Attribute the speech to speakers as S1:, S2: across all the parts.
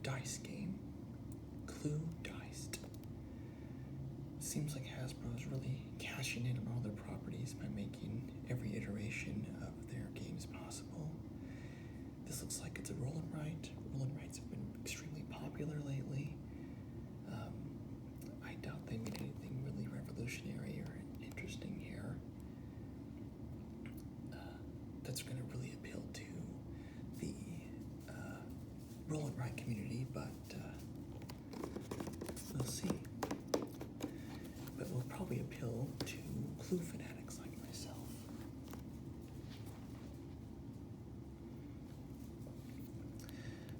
S1: dice game, Clue Diced. Seems like Hasbro is really cashing in on all their properties by making every iteration of their games possible. This looks like it's a roll and write. Roll and writes have been extremely popular lately. I doubt they made anything really revolutionary or interesting here. That's going to really appeal to the roll and write community, but we'll see. But will probably appeal to Clue fanatics like myself.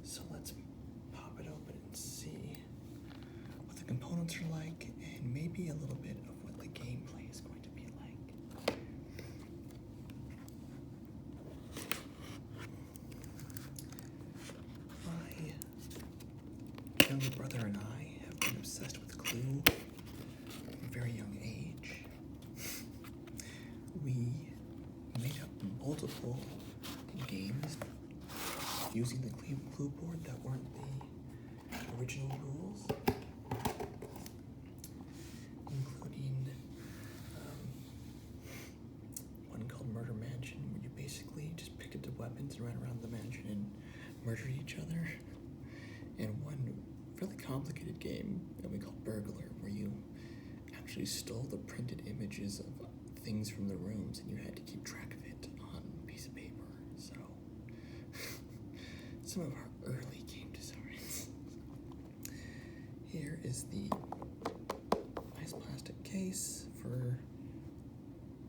S1: So let's pop it open and see what the components are like, and maybe a little bit of what the gameplay is going to be like. My younger brother and I have been obsessed with Clue from a very young age. We made up multiple games using the Clue board that weren't the original rules, including one called Murder Mansion, where you basically just picked up the weapons and ran around the mansion and murdered each other, and one fairly complicated game that we called Burglar, where you actually stole the printed images of things from the rooms and you had to keep track of it on a piece of paper. So some of our early game designs. Here is the nice plastic case for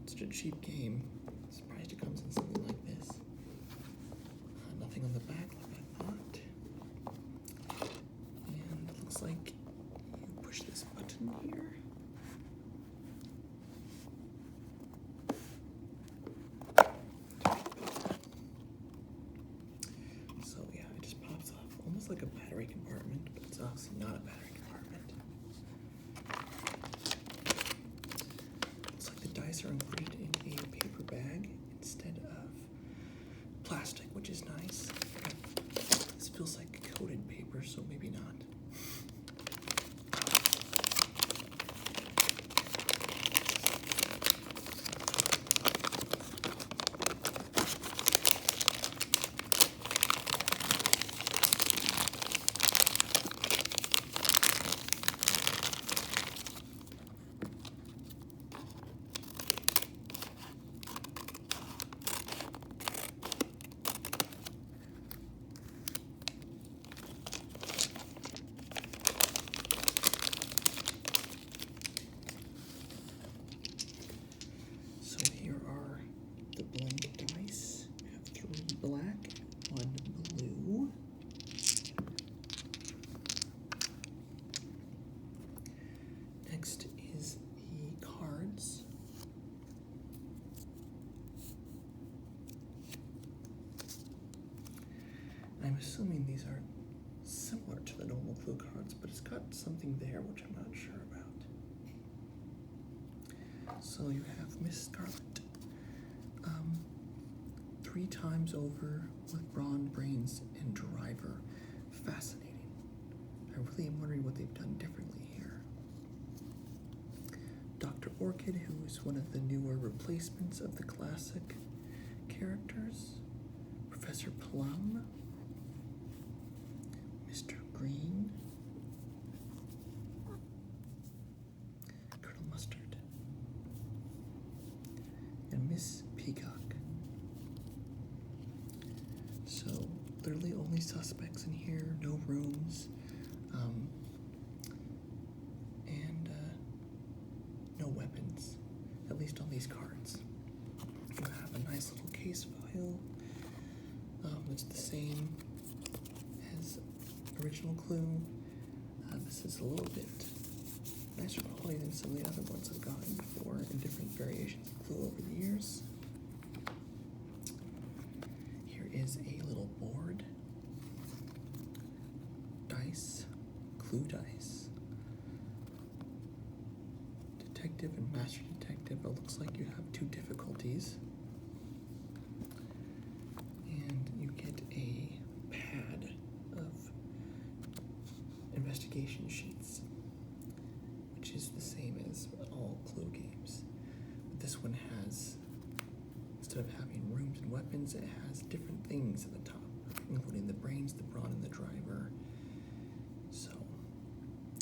S1: such a cheap game. Surprised it comes in something like this. Nothing on the back like I thought. And it looks like you push this button here. So yeah, it just pops off, almost like a battery compartment, but it's obviously not a battery compartment. Looks like the dice are included in a paper bag instead of plastic, which is nice. This feels like coated paper, so maybe not. The blank dice. We have 3 black, 1 blue. Next is the cards. I'm assuming these are similar to the normal Clue cards, but it's got something there which I'm not sure about. So you have Miss Scarlet. 3 times over with Brawn, Brains, and Driver. Fascinating. I really am wondering what they've done differently here. Dr. Orchid, who is one of the newer replacements of the classic characters. Professor Plum. Mr. Green. Colonel Mustard. And Miss Peacock. So, literally only suspects in here, no rooms, and no weapons, at least on these cards. You have a nice little case file. It's the same as original Clue. This is a little bit nicer quality than some of the other ones I've gotten before in different variations of Clue over the years. Is a little board, dice, Clue dice, detective and master detective. It looks like you have 2 difficulties, and you get a pad of investigation sheets, which is the same as all Clue games. But this one has, instead of having rooms and weapons, it has different things at the top, including the brains, the brawn, and the driver. So,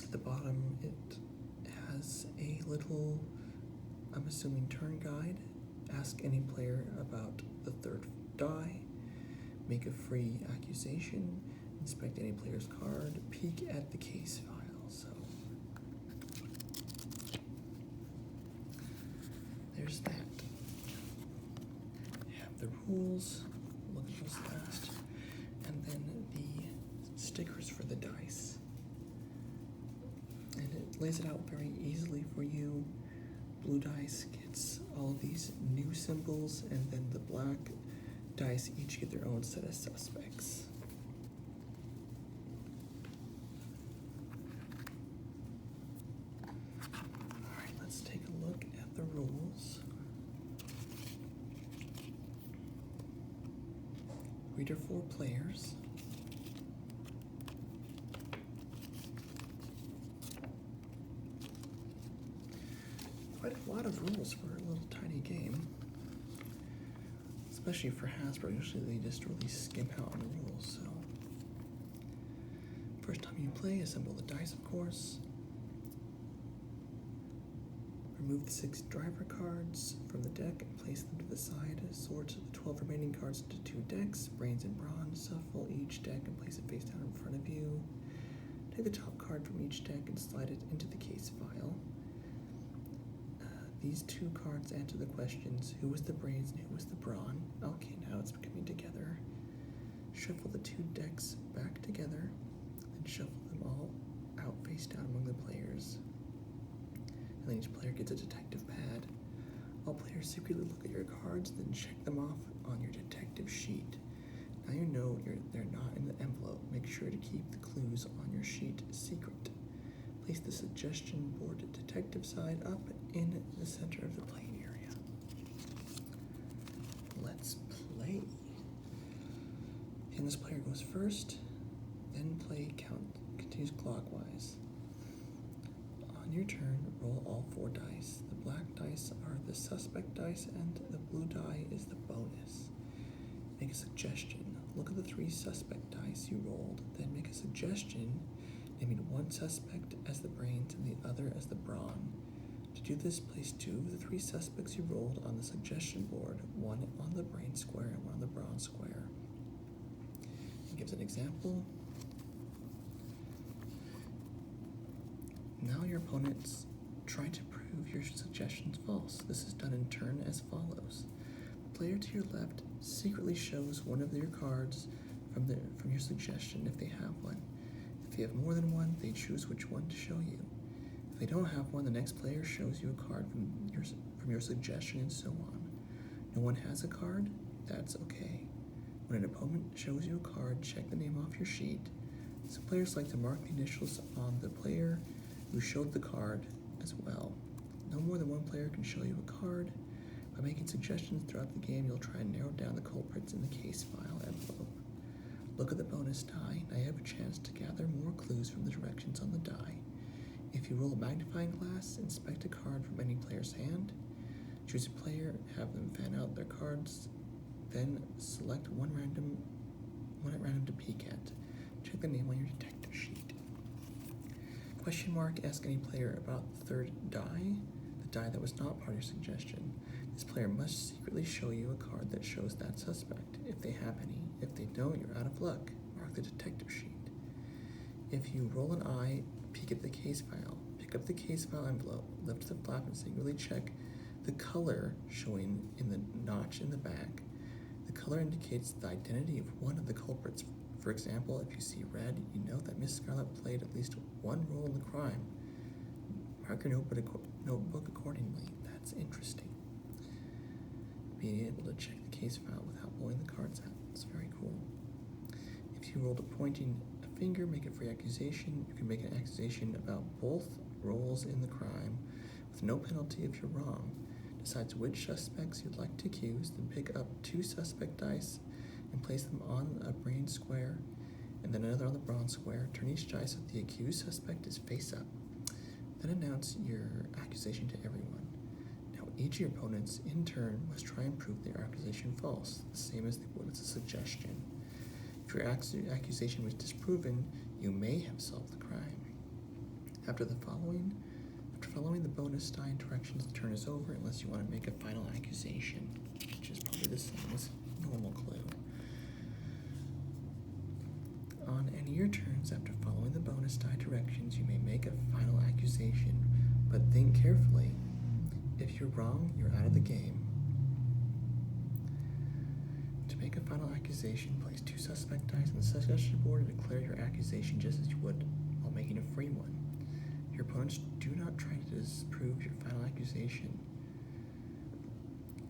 S1: at the bottom, it has a little, I'm assuming, turn guide. Ask any player about the third die, make a free accusation, inspect any player's card, peek at the case file. So there's that. Have the rules, look at those last, and then the stickers for the dice. And it lays it out very easily for you. Blue dice gets all of these new symbols, and then the black dice each get their own set of suspects. Alright, let's take a look at the rules. Reader 4 players. Quite a lot of rules for a little tiny game. Especially for Hasbro, usually they just really skimp out on the rules, so. First time you play, assemble the dice, of course. Remove the 6 driver cards from the deck and place them to the side. Sort the 12 remaining cards into 2 decks, brains and brawn. Shuffle each deck and place it face down in front of you. Take the top card from each deck and slide it into the case file. These 2 cards answer the questions, who was the brains and who was the brawn? Okay, now it's coming together. Shuffle the 2 decks back together, and shuffle them all out face down among the players. And then each player gets a detective pad. All players secretly look at your cards, then check them off on your detective sheet. Now you know they're not in the envelope. Make sure to keep the clues on your sheet secret. Place the suggestion board detective side up in the center of the playing area. Let's play. And this player goes first, then play continues clockwise. On your turn, roll all 4 dice. The black dice are the suspect dice, and the blue die is the bonus. Make a suggestion. Look at the 3 suspect dice you rolled, then make a suggestion naming one suspect as the brains and the other as the brawn. To do this, place 2 of the 3 suspects you rolled on the suggestion board, one on the brain square and one on the brawn square. It gives an example. Now your opponents try to prove your suggestions false. This is done in turn as follows. The player to your left secretly shows one of your cards from your suggestion if they have one. If they have more than one, they choose which one to show you. If they don't have one, the next player shows you a card from your suggestion, and so on. No one has a card? That's okay. When an opponent shows you a card, check the name off your sheet. Some players like to mark the initials on the player who showed the card as well. No more than one player can show you a card. By making suggestions throughout the game, you'll try and narrow down the culprits in the case file envelope. Look at the bonus die. Now you have a chance to gather more clues from the directions on the die. If you roll a magnifying glass, inspect a card from any player's hand. Choose a player, have them fan out their cards, then select one at random to peek at. Check the name on your detective sheet. Question mark, ask any player about the 3rd die, the die that was not part of your suggestion. This player must secretly show you a card that shows that suspect, if they have any. If they don't, you're out of luck. Mark the detective sheet. If you roll an eye, peek at the case file. Pick up the case file envelope, lift the flap and secretly check the color showing in the notch in the back. The color indicates the identity of one of the culprits. For example, if you see red, you know that Miss Scarlet played at least one role in the crime. Mark your notebook accordingly. That's interesting. Being able to check the case file without blowing the cards out. It's very cool. If you rolled a pointing a finger, make a free accusation. You can make an accusation about both roles in the crime with no penalty if you're wrong. Decides which suspects you'd like to accuse, then pick up 2 suspect dice and place them on a brain square and then another on the bronze square. Turn each die so the accused suspect is face up. Then announce your accusation to everyone. Now each of your opponents, in turn, must try and prove their accusation false, the same as when it's a suggestion. If your accusation was disproven, you may have solved the crime. After following the bonus die and directions, the turn is over unless you want to make a final accusation, which is probably the same as normal clue. On any of your turns after following the bonus die directions, you may make a final accusation, but think carefully. If you're wrong, you're out of the game. To make a final accusation, place 2 suspect dice on the suggestion board and declare your accusation just as you would while making a free one. Your opponents do not try to disprove your final accusation.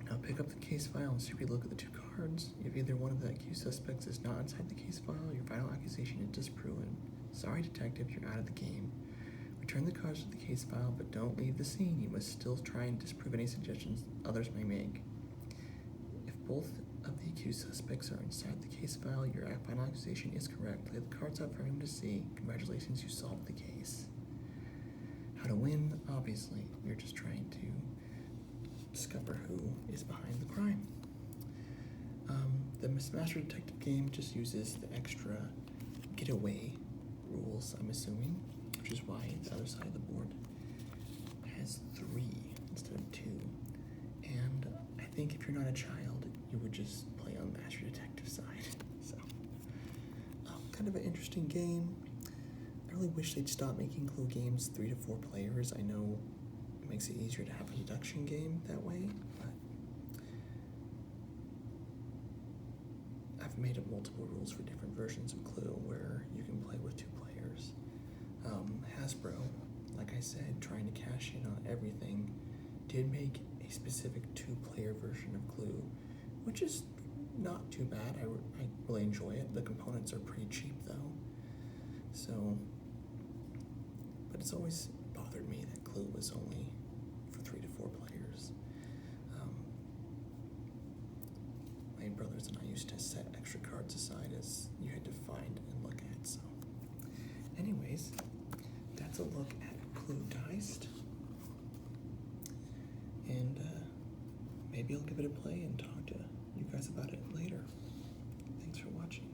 S1: Now pick up the case file and simply look at the 2 cards. If either one of the accused suspects is not inside the case file, your final accusation is disproven. Sorry, detective, you're out of the game. Return the cards to the case file, but don't leave the scene. You must still try and disprove any suggestions others may make. If both of the accused suspects are inside the case file, your final accusation is correct. Lay the cards out for everyone to see. Congratulations, you solved the case. How to win? Obviously, you're just trying to discover who is behind the crime. The Master Detective game just uses the extra getaway rules, I'm assuming, which is why the other side of the board has 3 instead of 2. And I think if you're not a child, you would just play on the Master Detective side. So, kind of an interesting game. I really wish they'd stop making clue games 3 to 4 players. I know it makes it easier to have a deduction game that way, but I've made up multiple rules for different versions of Clue where you can play with 2 players. Hasbro, like I said, trying to cash in on everything, did make a specific 2-player version of Clue, which is not too bad. I really enjoy it. The components are pretty cheap though, so. But it's always bothered me that Clue was only for 3 to 4 players. My brothers and I used to set extra cards aside as you had to find and look at. So, anyways, that's a look at Clue Diced. And maybe I'll give it a play and talk to you guys about it later. Thanks for watching.